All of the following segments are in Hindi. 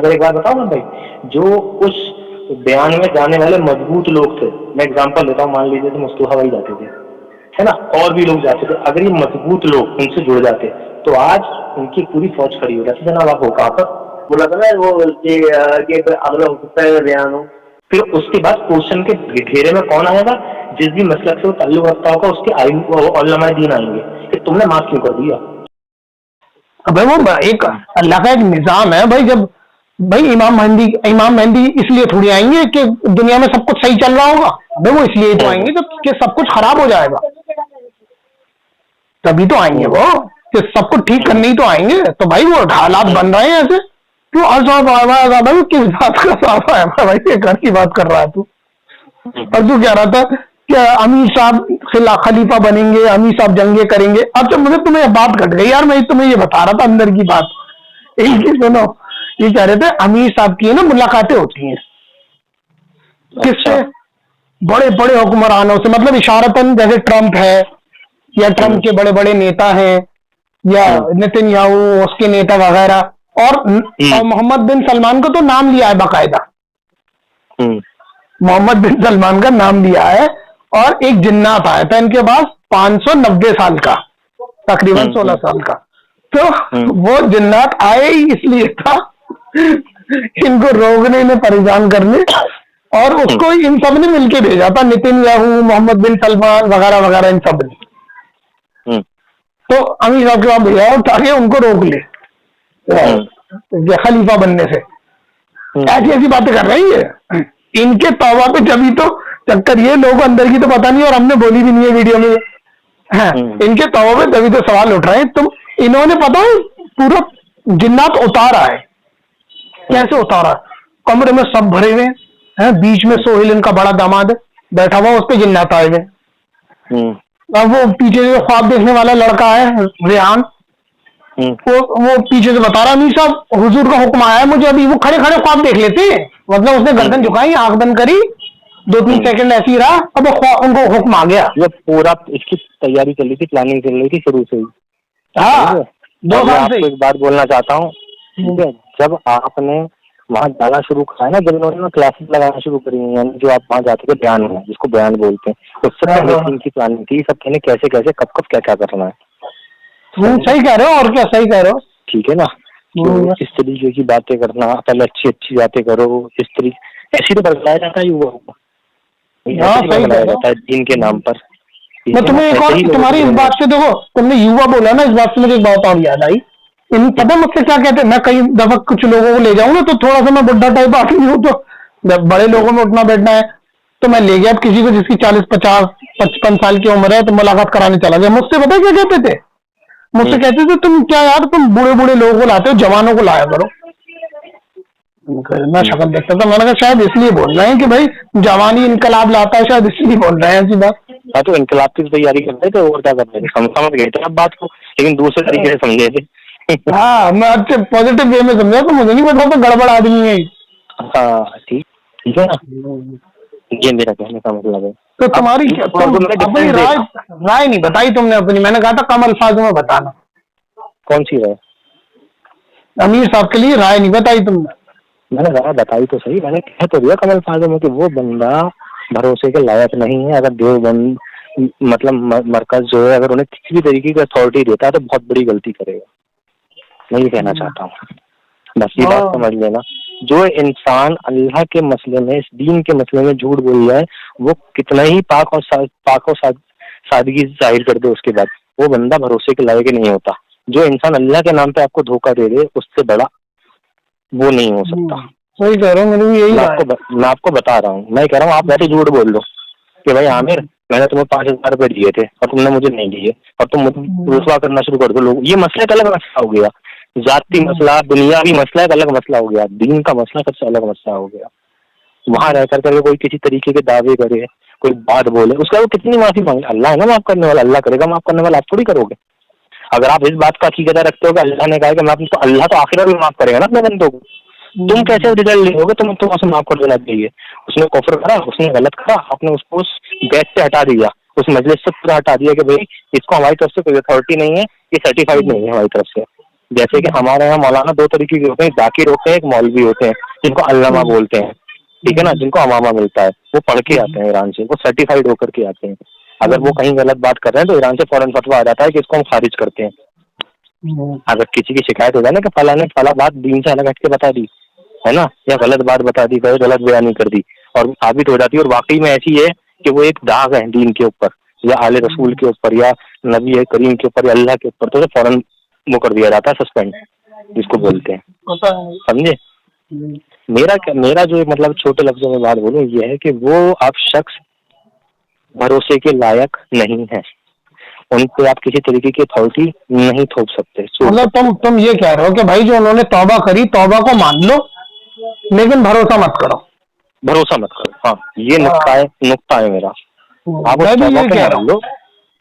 मगर एक बात बताओ ना भाई, जो उस बयान में जाने वाले मजबूत लोग थे, मैं एग्जांपल देता हूँ, मान लीजिए तो मुस्तफा भाई जाते थे, है ना, और भी लोग जाते थे, अगर ये मजबूत लोग उनसे जुड़ जाते तो आज उनकी पूरी फौज खड़ी हो जाती। जनाब आप हो कहाँ पर बोला था ना वो कि अगला हो सकता है बयान हो, फिर उसके बाद क्वेश्चन के घेरे में कौन आएगा, जिस भी मसलक से वो ताल्लुक रखता होगा उसके उलमाए दीन आएंगे कि तुमने माफ क्यों कर दिया। भाई वो एक अल्लाह का एक निजाम है भाई। जब भाई इमाम मेहंदी इसलिए थोड़ी आएंगे कि दुनिया में सब कुछ सही चल रहा होगा, भाई वो इसलिए तो आएंगे जब कि सब कुछ खराब हो जाएगा, तभी तो आएंगे वो, कि सब कुछ ठीक करने ही तो आएंगे। तो भाई वो हालात बन रहे हैं ऐसे। तू असाब आया भाई, किस बात का साफ आया भाई, ये घर की बात कर रहा है तू। और तू कह रहा था कि अमीर साहब खलीफा बनेंगे, अमीर साहब जंगे करेंगे। अच्छा मुझे तुम्हें बात घट गई यार, मैं तुम्हें ये बता रहा था अंदर की बात, इनकी सुनो। ये कह रहे थे अमीर साहब की ना मुलाकातें होती हैं किससे, बड़े बड़े हुक्मरानों से, मतलब इशारतन जैसे ट्रंप है या ट्रंप के बड़े बड़े नेता हैं या नेतन्याहू उसके नेता वगैरह, और मोहम्मद बिन सलमान को तो नाम लिया है बाकायदा, मोहम्मद बिन सलमान का नाम लिया है। और एक जिन्नात आया था इनके पास 590 साल का, तकरीबन 16 साल का। तो वो जिन्नात आए ही इसलिए था इनको रोकने में, परेशान करने, और उसको इन सब ने मिलके भेजा था, नेतन्याहू, मोहम्मद बिन सलमान वगैरह वगैरह, इन सब ने। तो अमीर साहब के वहां भेजा ताकि उनको रोक ले खलीफा बनने से। ऐसी ऐसी बातें कर रही है इनके तौबा पे। जब तो चक्कर ये लोग अंदर की तो पता नहीं, और हमने बोली भी नहीं है वीडियो में। हाँ, इनके तौबा पे तभी तो सवाल उठ रहे हैं। तुम इन्होंने पता है पूरा जिन्नात उतारा है, कैसे उतारा, कमरे में सब भरे हुए हैं, बीच में सोहेल इनका बड़ा दामाद बैठा हुआ, उस पर जिन्नात आए हुए। अब वो पीछे से ख्वाब देखने वाला लड़का है रेहान, वो पीछे से बता रहा, अमीर साहब हुजूर का हुक्म आया है मुझे अभी। वो खड़े खड़े ख्वाब देख लेते हैं, मतलब उसने गर्दन झुकाई, आंख बंद करी, 2-3 सेकंड ऐसे ही रहा, अब उनको हुक्म आ गया। ये पूरा इसकी तैयारी चल रही थी, प्लानिंग चल रही थी शुरू से ही। हाँ, 2 साल से। एक बात बोलना चाहता हूँ, जब आपने वहाँ जाना शुरू करा है ना, जब उन्होंने क्लासेस लगाना शुरू करी है, यानी जो आप वहाँ जाते थे बयान में, जिसको बयान बोलते हैं, उससे पहले इनकी प्लानिंग थी, सब कहने कैसे कैसे कब कब क्या क्या करना है। सही कह रहे हो, और क्या सही कह रहे हो, ठीक है ना। इस तरीके की बातें करना, पहले अच्छी अच्छी बातें करो, इस तरीके ऐसे तो बदलाया जाता है युवाओं को, बदलाया जाता है दीन के नाम पर। मैं तुम्हें एक और, तुम्हारी इस बात से, देखो तुमने युवा बोला ना, इस बात से मुझे एक बात और याद आई। इन पता मुझसे क्या कहते हैं, मैं कई दफा कुछ लोगों को ले जाऊँ ना, तो थोड़ा सा मैं बुढ़ा टाइप आदमी हूँ, तो बड़े लोगों में उठना बैठना है, तो मैं ले गया किसी को जिसकी 40, 50, 55 साल की उम्र है, तो मुलाकात कराने चला गया। मुझसे पता क्या कहते थे, मुझसे कहते थे तुम क्या यार, तुम बूढ़े बूढ़े लोगों को लाते हो, जवानों को लाया करो। मैं शक्ल देखता था, मैंने कहा शायद इसलिए बोल रहे हैं कि भाई जवानी इनकलाब लाता है, शायद इसलिए बोल रहे हैं ऐसी बात। हाँ, तो इनकलाब की तैयारी करते थे और क्या करते थे, समझ गए थे आप बात को, लेकिन दूसरे तरीके से समझे थे। हाँ, मैं अच्छे पॉजिटिव वे में समझा, तो मुझे नहीं पता था गड़बड़ आदमी है। हाँ ठीक है ना, ये मेरा कहने का मतलब है। तो तुम्हारी क्या, तुम अपनी राय नहीं बताई तुमने अपनी, मैंने कहा था कम अल्फाजों में बताना। कौन सी राय? अमीर साहब के लिए राय नहीं बताई तुमने। मैंने राय बताई तो सही, मैंने कह तो दिया कम अल्फाजों में कि वो बंदा भरोसे के लायक नहीं है। अगर देवबंद मतलब मरकज जो है, अगर उन्हें किसी भी तरीके की अथॉरिटी देता है तो बहुत बड़ी गलती करेगा। मैं ये कहना चाहता हूँ, बस ये बात समझ लेना। जो इंसान अल्लाह के मसले में, इस दीन के मसले में झूठ बोल जाए, वो कितना ही पाक और सादगी जाहिर कर दे, उसके बाद वो बंदा भरोसे के लायक नहीं होता। जो इंसान अल्लाह के नाम पे आपको धोखा दे दे, उससे बड़ा वो नहीं हो सकता। सही कह रहा हूँ, मैं आपको बता रहा हूँ, मैं कह रहा हूँ आप वैसे झूठ बोल लो कि भाई आमिर मैंने तुम्हें 5,000 रुपए दिए थे और तुमने मुझे नहीं दिए, और तुम मुझे रुसवा करना शुरू कर दो लोग। ये मसला का अलग मसला हो गया, जाती मसला, दुनियावी मसला एक अलग मसला हो गया, दीन का मसला सबसे अलग मसला हो गया। वहां रह करके कोई किसी तरीके के दावे करे, कोई बात बोले, उसका वो कितनी माफी मांगे, अल्लाह है ना माफ करने वाला, अल्लाह करेगा माफ करने वाला, आप थोड़ी करोगे। अगर आप इस बात का अकीदा रखते हो कि अल्लाह ने कहा कि मैं तो अल्लाह तो आखिरत में माफ करेगा ना अपने बंदों को, तुम कैसे रिजल्ट लेोगे? तुम उसे माफ कर देना चाहिए। उसने कुफ्र करा, उसने गलत करा, आपने उसको उस बैच से हटा दिया, उस मजलिस से पूरा हटा दिया कि भाई इसको हमारी तरफ से कोई अथॉरिटी नहीं है, ये सर्टिफाइड नहीं है हमारी तरफ से। जैसे कि हमारे यहाँ मौलाना दो तरीके के होते हैं, जाकिर होते हैं, एक मौलवी होते हैं, जिनको अल्लामा बोलते हैं, ठीक है ना, जिनको अमामा मिलता है। वो पढ़ के आते हैं ईरान से, वो सर्टिफाइड होकर के आते हैं। अगर वो कहीं गलत बात कर रहे हैं तो ईरान से फौरन फतवा आ जाता है कि इसको हम खारिज करते हैं। अगर किसी की शिकायत हो जाए ना कि फला ने फला बात दीन से अलग हट के बता दी है ना, या गलत बात बता दी, गलत बयानी कर दी, और साबित हो जाती है और वाकई में ऐसी है कि वो एक दाग है दीन के ऊपर या आले रसूल के ऊपर या नबी करीम के ऊपर या अल्लाह के ऊपर, तो उसे फौरन वो कर दिया जाता है, सस्पेंड जिसको बोलते हैं, समझे। मेरा जो मतलब छोटे लफ्जों में बात बोलूं ये है कि वो आप शख्स भरोसे के लायक नहीं है, उन पे आप किसी तरीके की अथॉरिटी नहीं थोप सकते। मतलब तुम ये कह रहे हो कि भाई जो उन्होंने तौबा करी, तौबा को मान लो लेकिन भरोसा मत करो। भरोसा मत करो, हाँ, ये नुक्ता है मेरा। आप उस तौबा को मान लो,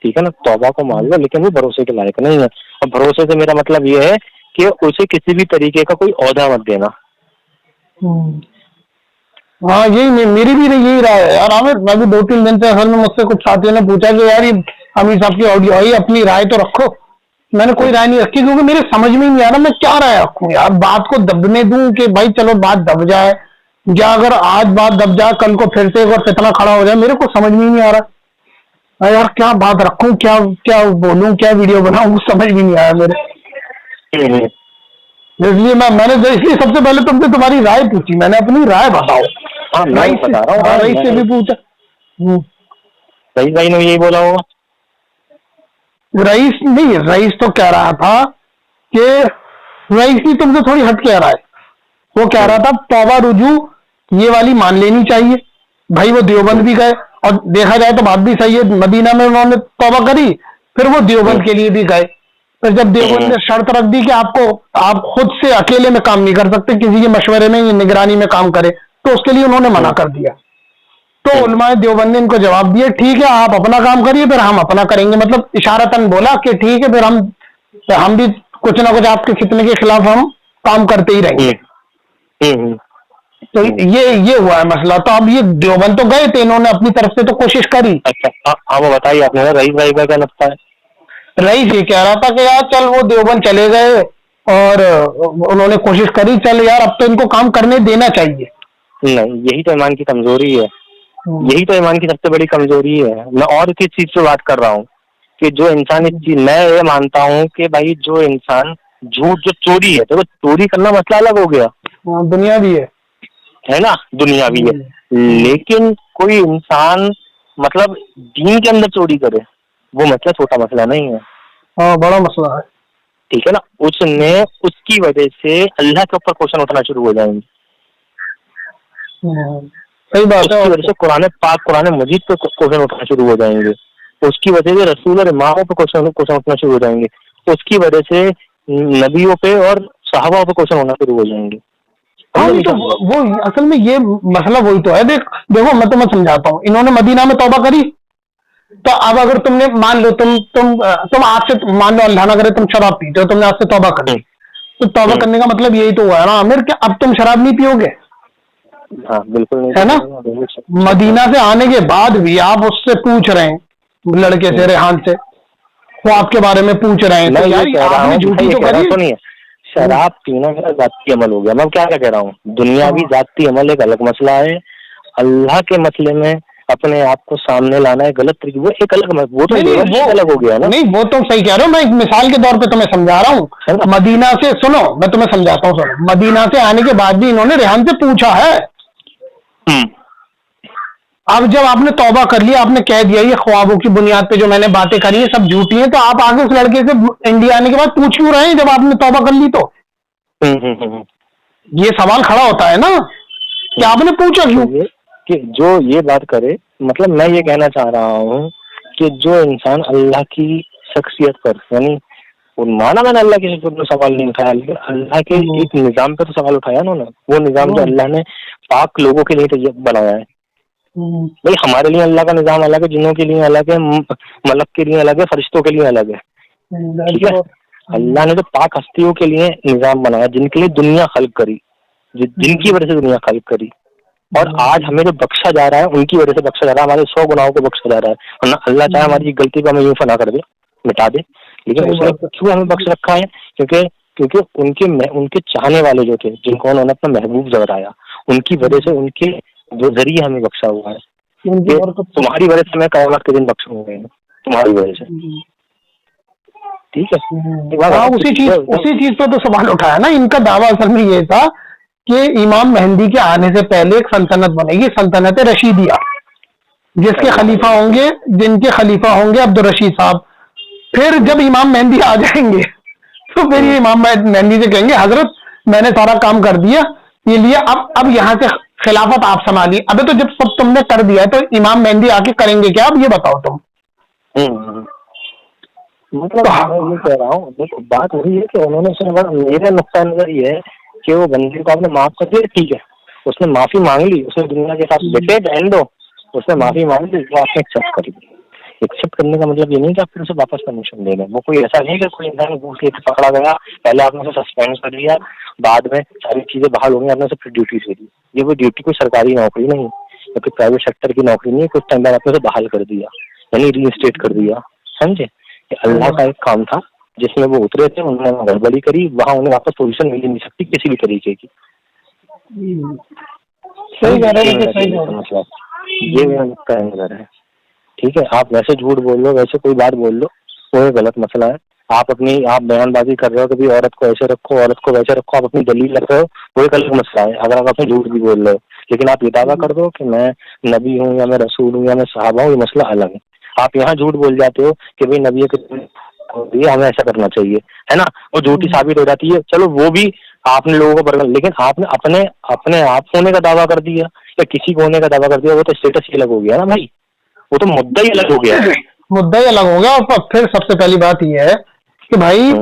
ठीक है ना, तौबा को मान लो, लेकिन वो भरोसे के लायक नहीं है। और भरोसे से मेरा मतलब ये है कि उसे किसी भी तरीके का कोई ओहदा मत देना। हाँ, यही मेरी भी यही राय है यार आमिर। मैं भी 2-3 दिन से असल में मुझसे कुछ साथियों ने पूछा कि यार ये अमीर साहब की ऑडियो आई, अपनी राय तो रखो। मैंने कोई राय नहीं रखी क्योंकि मेरे समझ में ही नहीं आ रहा मैं क्या राय रखूं यार। बात को दबने दूं कि भाई चलो बात दब जाए, या अगर आज बात दब जाए कल को फिर से एक और फितना खड़ा हो जाए, मेरे को समझ में ही नहीं आ रहा यार क्या बात रखूं, क्या क्या बोलूं, क्या वीडियो बनाऊं, समझ भी नहीं आया मेरे। इसलिए मैंने इसलिए सबसे पहले तुमसे तुम्हारी राय पूछी, मैंने अपनी राय बताओ। हाँ, मैं बता रहा हूँ, रईस से भी पूछा, रईस भाई ने यही बोला होगा। रईस तो कह रहा था कि रईस ही तुमसे थोड़ी हट के आ रहा है। वो कह रहा था तौबा रुजू ये वाली मान लेनी चाहिए। भाई वो देवबंद भी गए और देखा जाए तो बात भी सही है, मदीना में उन्होंने तौबा करी, फिर वो देवबंद के लिए भी गए। फिर जब देवबंद ने शर्त रख दी कि आप खुद से अकेले में काम नहीं कर सकते, किसी के मशवरे में निगरानी में काम करे, तो उसके लिए उन्होंने मना कर दिया। तो उलमाए देवबंद ने इनको जवाब दिया ठीक है आप अपना काम करिए फिर हम अपना करेंगे। मतलब इशारतन बोला कि ठीक है फिर हम भी कुछ ना कुछ आपके फितने के खिलाफ हम काम करते ही रहेंगे। तो ये हुआ है मसला। तो अब ये देवबंद तो गए थे, इन्होंने अपनी तरफ से तो कोशिश करी। अच्छा, वो बताइए आपने रईस भाई का क्या लगता है? रईस ये कह रहा था कि यार चल वो देवबंद चले गए और उन्होंने कोशिश करी, चल यार अब तो इनको काम करने देना चाहिए। नहीं, यही तो ईमान की कमजोरी है, यही तो ईमान की सबसे बड़ी कमजोरी है। मैं और किस चीज पे बात कर रहा हूँ कि जो इंसान इस चीज, मैं ये मानता हूँ कि भाई जो इंसान झूठ, जो चोरी है, तो चोरी करना मसला अलग हो गया, दुनिया भी है ना, दुनिया भी है, लेकिन कोई इंसान मतलब दीन के अंदर चोरी करे वो मसला छोटा मसला नहीं है। हाँ, बड़ा मसला है, ठीक है ना। उसकी वजह से अल्लाह के ऊपर क्वेश्चन उठना शुरू हो जाएंगे। सही बात है। उसकी वजह से कुरान मजीद पे क्वेश्चन उठना शुरू हो जाएंगे। उसकी वजह से रसूल और इमामों पे क्वेश्चन उठना शुरू हो जाएंगे। उसकी वजह से नबियों पे और सहाबा पे क्वेश्चन होना शुरू हो जाएंगे। तो वो असल में ये मसला वही तो है। देखो मैं तुम्हें समझाता हूँ। इन्होंने मदीना में तौबा करी, तो अब अगर तुमने मान लो तुम आज से मान लो अल्लाह ना करे तुम शराब पीते हो, तुमने आज से तौबा कर ली, तो तौबा करने का मतलब यही तो हुआ है ना आमिर कि अब तुम शराब नहीं पियोगे। हाँ, बिल्कुल नहीं, है ना। मदीना से आने के बाद भी आप उससे पूछ रहे हैं, लड़के से, रेहान से, वो आपके बारे में पूछ रहे हैं, तो यार आपने झूठी तो करी। शराब पीना मेरा जाती अमल हो गया। मैं क्या कह रहा हूँ, दुनियावी जाती अमल एक अलग मसला है, अल्लाह के मसले में अपने आप को सामने लाना है गलत तरीके, वो एक अलग, वो तो वो अलग हो गया ना। नहीं, वो तो सही कह रहे हो। मैं एक मिसाल के तौर पे तुम्हें समझा रहा हूँ। मदीना से, सुनो मैं तुम्हें समझाता हूँ, सुनो, मदीना से आने के बाद भी इन्होंने रेहान से पूछा है। अब जब आपने तौबा कर लिया, आपने कह दिया ये ख्वाबों की बुनियाद पे जो मैंने बातें करी है सब झूठी हैं, तो आप आगे उस लड़के से इंडिया आने के बाद पूछ क्यों रहे हैं जब आपने तौबा कर ली? तो ये सवाल खड़ा होता है ना कि आपने पूछा क्यों? कि जो ये बात करे, मतलब मैं ये कहना चाह रहा हूँ कि जो इंसान अल्लाह की शख्सियत पर, यानी माना मैंने अल्लाह की शख्सियत पर सवाल नहीं उठाया, लेकिन अल्लाह के एक निजाम पे तो सवाल उठाया उन्होंने। वो निजाम जो अल्लाह ने पाक लोगों के लिए तो बनाया है। भाई हमारे लिए अल्लाह का निजाम अलग है, जिन्हों के लिए अलग है, मलक के लिए अलग है, फरिश्तों के लिए अलग है, ठीक है। अल्लाह ने तो पाक हस्तियों के लिए निजाम बनाया, जिनके लिए दुनिया खल्क करी, जिनकी वजह से दुनिया खल्क करी। और आज हमें जो बख्शा जा रहा है उनकी वजह से बख्शा जा रहा है, हमारे 100 गुनाहों को बख्शा जा रहा है। वरना अल्लाह चाहे हमारी गलती को हमें यूं फना कर दे, मिटा दे, लेकिन उसने क्यों हमें बख्श रखा है? क्योंकि क्योंकि उनके चाहने वाले जो थे, जिनको उन्होंने अपना महबूब जगराया, उनकी वजह से, उनके जरिए हमें बख्शा हुआ है। तुम्हारी वजह से मैं कयामत के दिन बख्शा हुआ है, तुम्हारी वजह से। ठीक है। हाँ, उसी चीज पे तो सवाल उठाया ना। इनका दावा असल में ये था कि इमाम मेहंदी के आने से पहले एक सल्तनत बनेगी, सल्तनत रशीदिया, जिसके खलीफा होंगे, जिनके खलीफा होंगे अब्दुल रशीद साहब। फिर जब इमाम मेहंदी आ जाएंगे तो फिर ये इमाम मेहंदी से कहेंगे, हजरत मैंने सारा काम कर दिया, ये लिए, अब यहाँ से खिलाफत आप संभालिए। अबे तो जब सब तुमने कर दिया है तो इमाम मेहंदी आके करेंगे क्या, अब ये बताओ तुम। मतलब मैं ये कह रहा हूँ, देखो बात वही है कि उन्होंने सिर्फ, मेरा नुक्ता नजर ये है कि वो बंदे को आपने माफ कर दिया, ठीक है, उसने माफी मांग ली, उसने दुनिया के साथ बेटे रहने दो, उसने माफी मांग ली, वो आपने एक्सेप्ट कर ली। एक्सेप्ट करने का मतलब ये नहीं कि आप फिर उसे वापस परमिशन दे दें। वो कोई ऐसा नहीं कि कोई इंसान घूस लेके पकड़ा गया, पहले आपने उसे सस्पेंड कर दिया, बाद में सारी चीजें बहाल हो गई, आपने उसे फिर ड्यूटी से दी। ये वो ड्यूटी कोई सरकारी नौकरी नहीं, या कोई प्राइवेट सेक्टर की नौकरी नहीं है। कुछ टाइम बाद आपने उसे बहाल कर दिया, यानी रीइंस्टेट कर दिया। समझे? अल्लाह का एक काम था जिसमें वो उतरे थे, उन्होंने गड़बड़ी करी, वहां उन्हें वापस पोजीशन मिल नहीं सकती किसी भी तरीके की। सही कह रहे हैं, सही मतलब ये मेरा नुक्ता नजर है। ठीक है, आप वैसे झूठ बोल लो, वैसे कोई बात बोल लो, वो गलत मसला है। आप बयानबाजी कर रहे हो कि भाई औरत को ऐसे रखो, औरत को वैसे रखो, आप अपनी दलील रख रहे हो, वो एक अलग मसला है। अगर आप अपने झूठ भी बोल रहे हो, लेकिन आप ये दावा कर दो कि मैं नबी हूँ, या मैं रसूल हूँ, या मैं सहाबा हूँ, ये मसला अलग है। आप यहाँ झूठ बोल जाते हो कि भाई नबी के हमें ऐसा करना चाहिए, है ना, वो झूठी साबित हो जाती है। चलो वो भी आपने लोगों को बरगल, लेकिन आपने अपने आप होने का दावा कर दिया या किसी को होने का दावा कर दिया, वो तो स्टेटस ही अलग हो गया ना भाई, वो तो मुद्दा ही अलग हो गया। मुद्दा ही अलग हो गया। और फिर सबसे पहली बात यह है कि भाई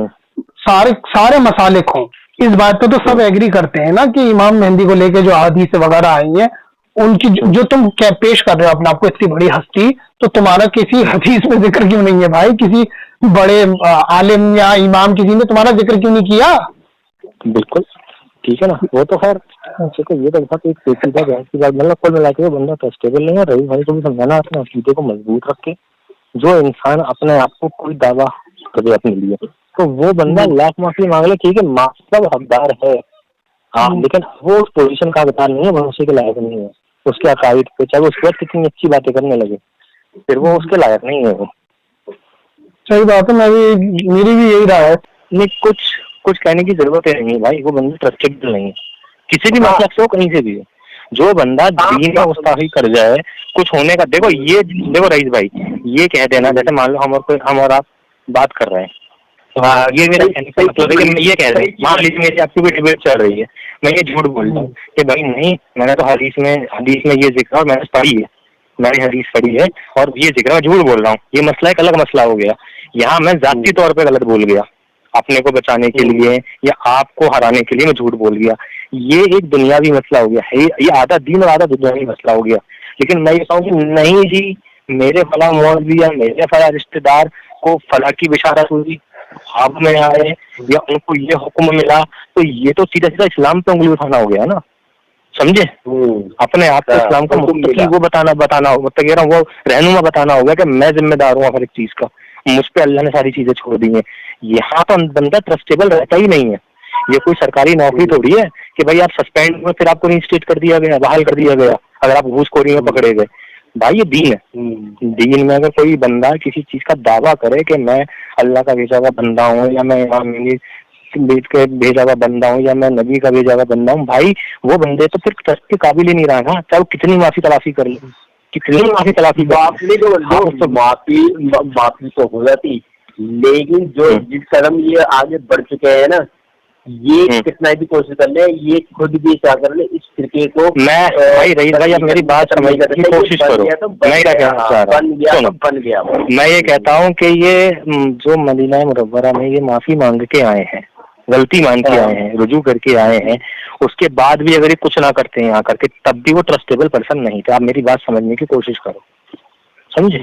सारे मसालिक हों, इस बात पे तो सब एग्री करते हैं ना कि इमाम मेहंदी को लेके जो हदीस वगैरह आई हैं, उनकी जो तुम क्या पेश कर रहे हो अपने आपको इतनी बड़ी हस्ती, तो तुम्हारा किसी हदीस में जिक्र क्यों नहीं है भाई? किसी बड़े आलिम या इमाम किसी ने तुम्हारा जिक्र क्यों नहीं किया? बिल्कुल ठीक है ना, वो तो खैर देखो, ये तो बहुत एक पेचीदा बहस की बात, मतलब कुल मिला के वो बंदा ट्रस्टेबल नहीं है। रवि भाई को भी समझाना, अपने अकीदे को मजबूत रख के, जो इंसान अपने आप को कोई दावा करे अपने लिए, तो वो बंदा लाख माफी मांग ले, ठीक है, मतलब हकदार है, हाँ, लेकिन वो उस पोजीशन का हकदार नहीं है, भरोसे के लायक नहीं है। उसके अकायद पे चाहे उसके बाद कितनी अच्छी बातें करने लगे, फिर वो उसके लायक नहीं है। वो सही बात है, मेरी भी यही राय है। नहीं, कुछ कहने की जरूरत है नहीं भाई, वो बंदा ट्रस्टेबल नहीं है किसी भी मतलब से हो, कहीं से भी है। जो बंदा दीन में गुस्ताखी कर जाए, कुछ होने का, देखो रईस भाई, ये कह देना, जैसे मान लो हम और आप बात कर रहे हैं, तो ये मेरा कहने का मतलब है कि मैं ये कह रही हूँ, मान लीजिए मेरी आपकी कोई डिबेट चल रही है, मैं ये झूठ बोलता हूँ कि भाई नहीं, मैंने तो हदीस में ये जिक्र, और मैंने पढ़ी है, मैंने हदीस पढ़ी है और ये जिक्र, मैं झूठ बोल रहा हूँ, ये मसला एक अलग मसला हो गया। यहाँ मैं जाती तौर पे गलत बोल गया, अपने को बचाने के लिए या आपको हराने के लिए मैं झूठ बोल गया, ये एक दुनियावी मसला हो गया है, ये आधा दीन और आधा दुनियावी मसला हो गया। लेकिन मैं ये कहूँ कि नहीं जी, मेरे फला मौलवी या मेरे फला रिश्तेदार को फला की बिशारत हुई, ख्वाब में आए या उनको ये हुक्म मिला, तो ये तो सीधा सीधा इस्लाम पे उंगली उठाना हो गया ना, समझे? अपने आप को इस्लाम का मुत्तकी वो बताना होगा, मतलब कह रहा हूँ वो रहनुमा बताना होगा कि मैं जिम्मेदार हूँ हर एक चीज का, मुझ पे अल्लाह ने सारी चीजें छोड़ दी हैं। यहाँ तो बंदा ट्रस्टेबल रहता ही नहीं है। ये कोई सरकारी नौकरी थोड़ी है कि भाई आप सस्पेंड हुए फिर आपको रिइंस्टेट कर दिया गया, बहाल कर दिया गया अगर आप घूसखोरी में पकड़े गए। भाई ये दीन है। दीन में अगर कोई बंदा किसी चीज का दावा करे कि मैं अल्लाह का भेजा हुआ बंदा हूँ, या मैं इमाम बेच के भेजा हुआ बंदा हूँ, या मैं नबी का भेजा हुआ बंदा हूँ, भाई वो बंदे तो फिर ट्रस्ट के काबिल ही नहीं रहा ना, चाहे वो कितनी माफी तलाफी कर ले, कितनी माफी तलाफी माफी तो हो जाती, लेकिन जो जिस कदम ये आगे बढ़ चुके हैं ना, ये कितना भी कोशिश कर ले, ये खुद भी क्या कर ले, इस फिरके को मैं भाई रईस भाई, आप मेरी बात समझने की कोशिश करो। मैं क्या कहना चाह रहा हूँ, बन गया। मैं ये कहता हूँ कि ये जो मदीना मुनव्वरा में ये माफी मांग के आए हैं, गलती मान के आए हैं, रुजू करके आए हैं, उसके बाद भी अगर ये कुछ ना करते हैं यहाँ करके, तब भी वो ट्रस्टेबल पर्सन नहीं थे। आप मेरी बात समझने की कोशिश करो, समझे?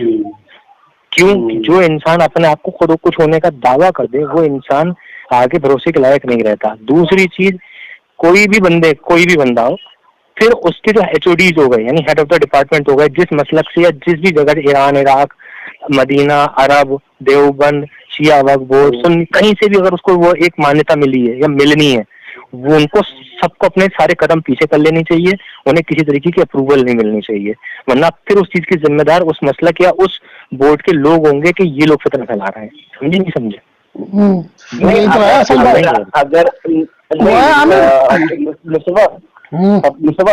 क्यों? जो इंसान अपने आप को खुद कुछ होने का दावा कर दे, वो इंसान आगे भरोसे के लायक नहीं रहता। दूसरी चीज, कोई भी बंदा हो, फिर उसके जो HODs हो गए, यानी हेड ऑफ द डिपार्टमेंट हो गए, जिस मसलक से या जिस भी जगह, ईरान, इराक, मदीना, अरब, देवबंद शिया वक्फ बोर्ड सुन्नी, कहीं से भी अगर उसको वो एक मान्यता मिली है या मिलनी है, वो उनको सबको अपने सारे कदम पीछे कर लेनी चाहिए, उन्हें किसी तरीके की अप्रूवल नहीं मिलनी चाहिए, वरना फिर उस चीज की जिम्मेदार उस मसलक या उस बोर्ड के लोग होंगे कि ये लोग फितना फैला रहे हैं। समझे नहीं समझे? यही तो है असल बात। अगर मुस्तफा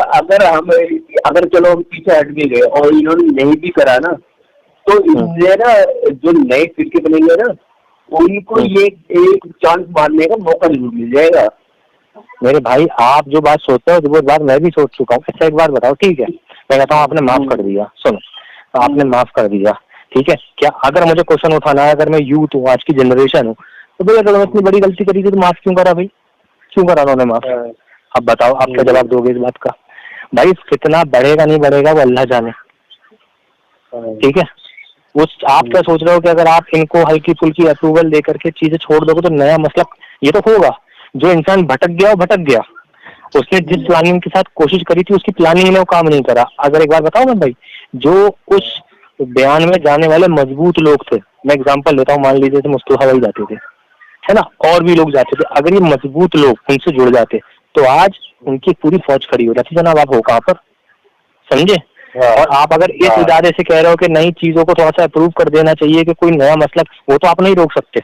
अगर चलो हम पीछे हट भी गए और इन्होंने नहीं भी करा ना, तो इससे ना जो नए फिरके बनेंगे ना, उनको ये एक चांस मारने का मौका जरूर मिल जाएगा। मेरे भाई आप जो बात सोचते हो वो बात मैं भी सोच चुका हूँ। अच्छा एक बात बताओ, ठीक है, मैं कहता हूँ आपने माफ कर दिया, सुनो, तो आपने माफ कर दिया, ठीक है, क्या अगर मुझे क्वेश्चन उठाना है, अगर मैं यूथ हूँ, आज की जनरेशन हूँ, तो भैया अगर इतनी बड़ी गलती करी थी तो माफ क्यों करा भाई? क्यों करा उन्होंने माफ? अब बताओ आप क्या जवाब दोगे इस बात का? भाई कितना बढ़ेगा नहीं बढ़ेगा वो अल्लाह जाने, ठीक है। उस आप क्या सोच रहे हो कि अगर आप इनको हल्की फुल्की अप्रूवल देकर के चीजें छोड़ दोगे तो नया मसला ये तो होगा। जो इंसान भटक गया वो भटक गया, उसने जिस प्लानिंग के साथ कोशिश करी थी उसकी प्लानिंग ने वो काम नहीं करा। अगर एक बार बताओ ना भाई, जो उस बयान में जाने वाले मजबूत लोग थे, मैं एग्जांपल लेता हूँ, मान लीजिए तो मुस्तफा भाई जाते थे, है ना, और भी लोग जाते थे, अगर ये मजबूत लोग उनसे जुड़ जाते तो आज उनकी पूरी फौज खड़ी हो जाती। जनाब आप हो कहाँ पर, समझे? और आप अगर इस इदारे से कह रहे हो कि नई चीजों को थोड़ा सा अप्रूव कर देना चाहिए कि कोई नया मसला, वो तो आप नहीं रोक सकते।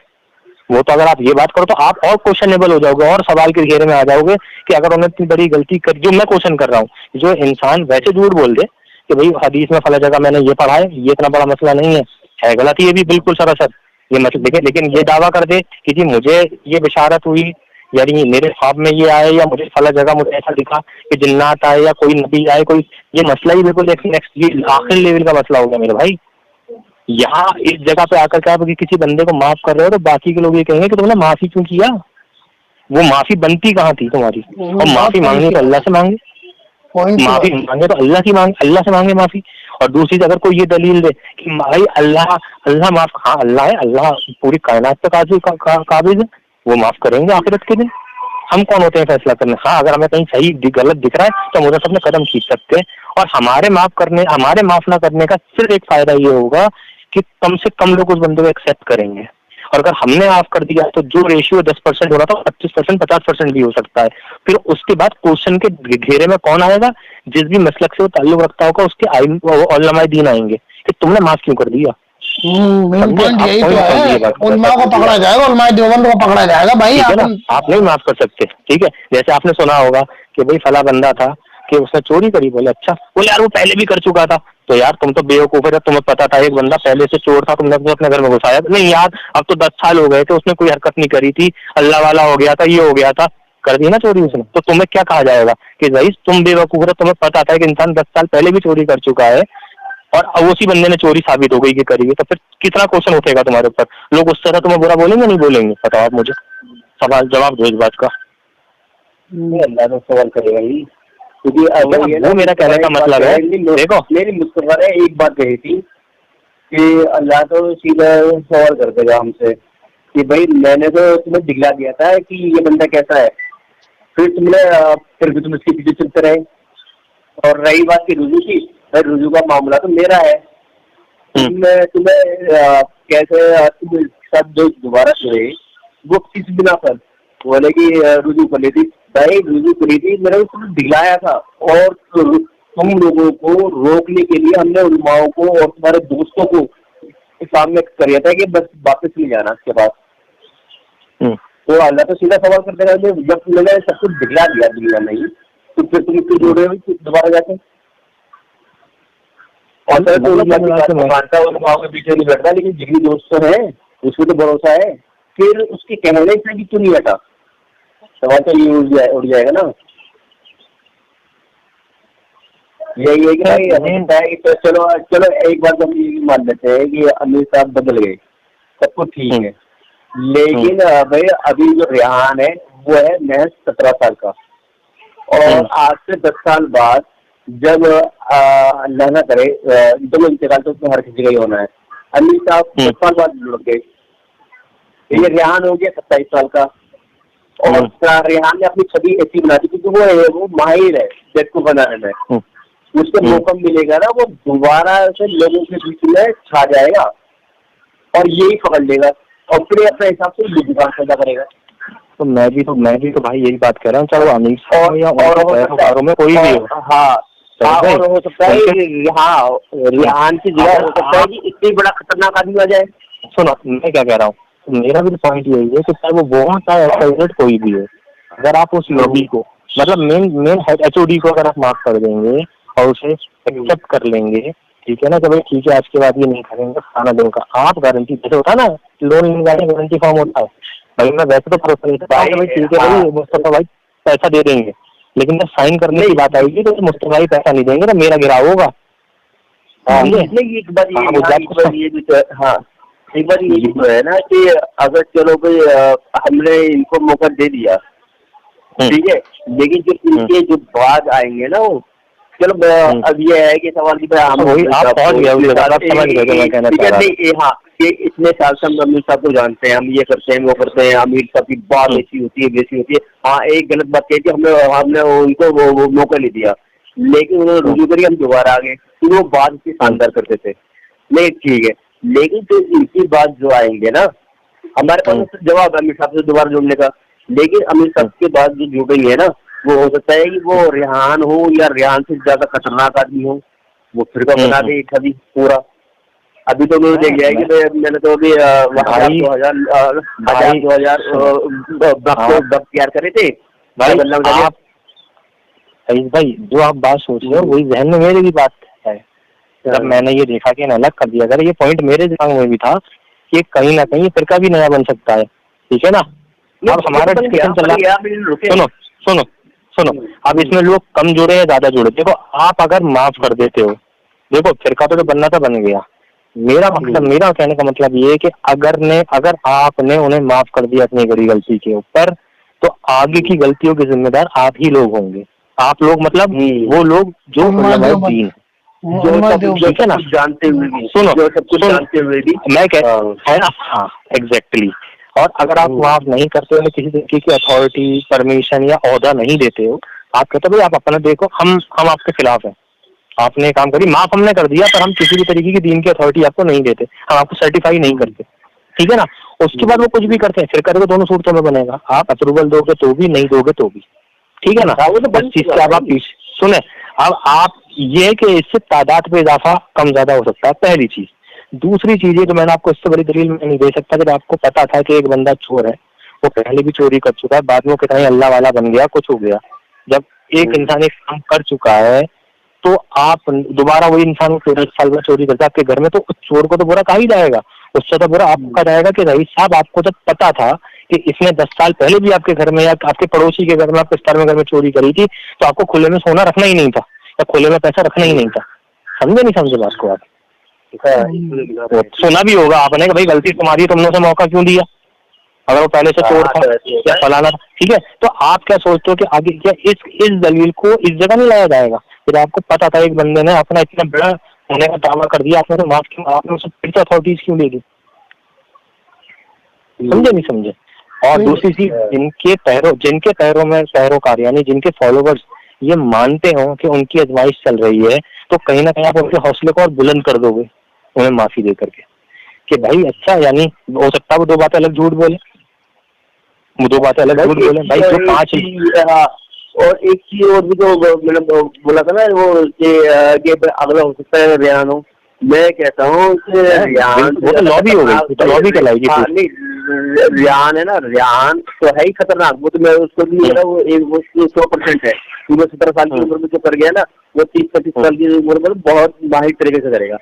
वो तो अगर आप ये बात करो तो आप और क्वेश्चनेबल हो जाओगे और सवाल के घेरे में आ जाओगे कि अगर उन्होंने इतनी बड़ी गलती कर, जो मैं क्वेश्चन कर रहा हूँ, जो इंसान वैसे झूठ बोल दे कि भाई हदीस में फला जगह मैंने ये पढ़ा है, ये इतना बड़ा मसला नहीं है गलत, ये भी बिल्कुल सरासर ये मतलब, लेकिन ये दावा कर दे कि जी मुझे ये बिशारत हुई, यानी मेरे ख्वाब में ये आए, या मुझे फला जगह मुझे ऐसा दिखा कि जिन्नात आए या कोई नबी आए, कोई, ये मसला ही बिल्कुल नेक्स्ट, ये आखिरी लेवल का मसला हो गया मेरे भाई। यहाँ इस जगह पे आकर के आप किसी बंदे को माफ कर रहे हो तो बाकी के लोग ये कहेंगे कि तुमने माफी क्यों किया? वो माफी बनती कहाँ थी तुम्हारी? और माफी मांगनी तो अल्लाह से मांगे, माफी मांगे तो अल्लाह की मांगे, अल्लाह से मांगे माफी। और दूसरी अगर कोई ये दलील दे कि भाई अल्लाह माफ, हाँ अल्लाह है, अल्लाह पूरी कायनात पे काबिज है, वो माफ करेंगे आखिरत के दिन। हम कौन होते हैं फैसला करने? हाँ अगर हमें कहीं सही गलत दिख रहा है तो हम उधर से अपने कदम खींच सकते हैं, और हमारे माफ ना करने का सिर्फ एक फायदा ये होगा कि कम से कम लोग उस बंदे को एक्सेप्ट करेंगे। और अगर हमने माफ कर दिया तो जो रेशियो 10% हो रहा था 25% 50% भी हो सकता है। फिर उसके बाद क्वेश्चन के घेरे में कौन आएगा? जिस भी मसलक से वो ताल्लुक रखता होगा उसके उलमाए दीन आएंगे कि तुमने माफ क्यों कर दिया। मेन पॉइंट यही तो है, उलमा को पकड़ा जाएगा, उलमाए देवबंद को पकड़ा जाएगा भाई। आप नहीं माफ कर सकते, ठीक है। जैसे आपने सुना होगा कि भाई फला बंदा था कि उसने चोरी करी, बोले अच्छा, बोले यार वो पहले भी कर चुका था, तो यार तुम तो बेवकूफ है, तुम्हें पता था एक बंदा पहले से चोर था, तुमने अपने घर में घुसाया। नहीं यार अब तो 10 साल हो गए थे, उसने कोई हरकत नहीं करी थी, अल्लाह वाला हो गया था, ये हो गया था, कर दी ना चोरी उसने, तो तुम्हें क्या कहा जाएगा कि भाई तुम बेवकूफ हो, तुम्हें पता था कि इंसान 10 साल पहले भी चोरी कर चुका है और अब उसी बंदे ने चोरी साबित हो गई कि करी है, तो फिर कितना क्वेश्चन उठेगा तुम्हारे ऊपर? लोग उस तरह तुम्हें बुरा बोलेंगे नहीं बोलेंगे? बताओ आप मुझे, सवाल जवाब दो इस बात का। अल्लाह तो सवाल करेगा ही, क्योंकि वो मेरा कहने का मतलब है। देखो मेरी मुस्तफा ने एक बात कही थी कि अल्लाह तो सीधा सवाल कर देगा हमसे कि भाई मैंने तो तुम्हें दिखला दिया था कि ये बंदा कैसा है, फिर भी तुम इसके पीछे चलते रहे। और रही बात की रुजू की, भाई रुजू का मामला तो मेरा है, मैं तुम्हें कैसे तुम साथ जो दोबारा जुड़े वो किस बिना पर बोले कि रुजू कर ली थी? भाई रुजू करी थी, मैंने उसको दिखलाया था, और तुम लोगों को रोकने के लिए हमने उलमाओं को और तुम्हारे दोस्तों को सामने करिया था कि बस वापस नहीं जाना इसके पास। तो अल्लाह तो सीधा सवाल करते रहे, जब मैंने सब कुछ दिखला दिया दुनिया नहीं, तो फिर तुम इसको जोड़ रहे हो दोबारा जाके। और मानता है उलमाओं के पीछे नहीं बैठता, लेकिन जिगरी दोस्त तो है, उसको तो भरोसा है, फिर उसके कहने से भी क्यों नहीं हटा? सवाल तो ये उड़ जाएगा ना। यही है कि भाई हमें तो चलो एक बात हम ये मान लेते हैं कि अमीर साहब बदल गए, सब कुछ ठीक है, लेकिन भाई अभी जो रेहान है वो है महज 17 साल का, और आज से 10 साल बाद जब अल्लाह ना करे तो इंतकाल तो उसमें हर किसी का ही होना है। अमीर साहब 10 साल बाद लुढ़क गए, ये रेहान हो गया 27 साल का, और रेहान ने अपनी छवि ऐसी बना दी क्योंकि वो माहिर है जेट को बनाने में, उसको मौका मिलेगा ना वो दोबारा से लोगों के बीच में छा जाएगा और यही पकड़ लेगा। और फिर अपने हिसाब से दुकान पैदा करेगा। तो मैं भी तो भाई यही बात कह रहा हूँ, चाहे वो अमीर हो या और पैरोकारों में कोई भी हो। हाँ और हो सकता है हाँ रेहान की जगह हो सकता है कि इतनी बड़ा खतरनाक आदमी आ जाए। सुनो मैं क्या कह रहा हूँ, मेरा भी पॉइंट यही है कि चाहे वो हो चाहे एसआईजेड कोई भी हो, अगर आप उस लॉबी को मतलब मेन एचओडी को अगर आप माफ कर देंगे और उसे एक्सेप्ट कर लेंगे, ठीक है ना, कि भाई ठीक है आज के बाद ये नहीं करेंगे खाना दूंगा, आप गारंटी जैसे होता है ना लोन लेने जाने गारंटी फॉर्म होता है, भाई मैं वैसे तो भरोसा नहीं करता भाई ठीक है भाई मुस्तफा भाई पैसा दे देंगे, लेकिन जब साइन करने की बात आएगी तो मुस्तफा भाई पैसा नहीं देंगे तो मेरा गिराव होगा। एक बार ये तो है ना कि अगर चलो भाई हमने इनको मौका दे दिया, ठीक है, लेकिन जो इनके जो बाद आएंगे ना वो चलो अब ये है कि सवाल की आप पहुंच गए हाँ कि इतने साल से हम अमीर साहब को जानते हैं, हम ये करते हैं वो करते हैं, अमीर साहब की बात ऐसी होती है वैसी होती है। हाँ एक गलत बात कही थी हमने उनको वो मौका नहीं दिया, लेकिन उन्होंने रुजू करी, हम दोबारा आ गए, तो वो बात इतनी शानदार करते थे। नहीं ठीक है, लेकिन जो इनकी बात जो आएंगे ना हमारे पास जवाब अमीर साहब से दोबारा जुड़ने का, लेकिन अमीर साहब के बाद जो जुड़ेंगे है ना वो हो सकता है कि वो रेहान हो या रेहान से ज्यादा खतरनाक आदमी हो, वो फिरका बना दे कभी पूरा। अभी तो मैंने देख लिया है कि मैंने तो अभी 2000 तैयार करे थे भाई जो आप बात सोच रहे हो वही जहन में मेरे भी बात है। जब मैंने ये देखा कि अलग कर दिया, अगर ये पॉइंट मेरे दिमाग में भी था कि कहीं ना कहीं ये फिरका भी नया बन सकता है, ठीक है ना। अब हमारा डिस्कशन चल रहा, सुनो अब इसमें लोग कम जुड़े या ज्यादा जुड़े, देखो आप अगर माफ कर देते हो, देखो फिरका तो बनना तो बन गया। मेरा कहने का मतलब ये है कि अगर आपने उन्हें माफ कर दिया अपनी बड़ी गलती के ऊपर, तो आगे की गलतियों के जिम्मेदार आप ही लोग होंगे। आप लोग मतलब वो लोग जो दीन ठीक है ना, जानते हुए भी सुनो मैं कह है ना, हाँ एग्जैक्टली। और अगर आप माफ नहीं करते हो, किसी तरीके की अथॉरिटी परमिशन या ओहदा नहीं देते हो, आप कहते हो भाई आप अपना देखो, हम आपके खिलाफ हैं, आपने काम करी, माफ हमने कर दिया पर हम किसी भी तरीके की दीन की अथॉरिटी आपको नहीं देते, हम आपको सर्टिफाई नहीं करते, ठीक है ना। उसके बाद वो कुछ भी करते हैं, फिर करके दोनों सूरतों में बनेगा, आप अप्रूवल दोगे तो भी, नहीं दोगे तो भी, ठीक है ना। वो तो बस चीज से आप पीछे सुने। अब आप ये कि इससे तादाद पे इजाफा कम ज्यादा हो सकता है, पहली चीज। दूसरी चीज ये तो मैंने आपको इससे बड़ी दलील मैं नहीं दे सकता कि आपको पता था कि एक बंदा चोर है, वो पहले भी चोरी कर चुका है, बाद में कितना ही अल्लाह वाला बन गया, कुछ हो गया। जब एक इंसान एक काम कर चुका है तो आप दोबारा वही इंसान 13 साल में चोरी करता है आपके घर में, तो उस चोर को तो बुरा कहा ही जाएगा, उससे तो बुरा आपको कहा जाएगा कि रईस साहब आपको जब पता था कि इसने 10 साल पहले भी आपके घर में या आपके पड़ोसी के घर में, आपके स्तर में घर में चोरी करी थी, तो आपको खुले में सोना रखना ही नहीं था या खुले में पैसा रखना ही नहीं था। समझे नहीं समझे बात को आप? सुना भी होगा आपने कि भाई गलती तुम्हारी, तुमने उसे मौका क्यों दिया, अगर वो पहले से चोर था या फलाना था, ठीक है। तो आप क्या सोचते हो कि आगे क्या इस दलील को इस जगह नहीं लाया जाएगा? फिर आपको पता था एक बंदे ने अपना इतना बड़ा होने का दावा कर दिया, आपने तो माफ क्यों, आपने उसे फिर से अथॉरिटीज क्यों दे दी? समझे नहीं समझे? और दूसरी चीज, जिनके पैरों में पैरोकार यानी जिनके फॉलोवर्स ये मानते हो कि उनकी आजमाइश चल रही है, तो कहीं ना कहीं आप उनके हौसले को और बुलंद कर दोगे उन्हें माफी दे करके कि भाई अच्छा, यानी हो सकता है वो दो बातें अलग झूठ बोले, भाई जो 5 और एक चीज और भी तो मैंने बोला था ना वो कि अगला हो सकता है रेहान हो। मैं कहता हूँ कि रेहान वो तो लॉबी हो गई, तो लॉबी कहलाएगी। नहीं रेहान है ना, रेहान तो है ही खतरनाक, वो तो मैं उसको भी वो 100% है, 17 साल की उम्र में जो कर गया ना वो 30-35 साल की उम्र में बहुत माहिर तरीके से करेगा।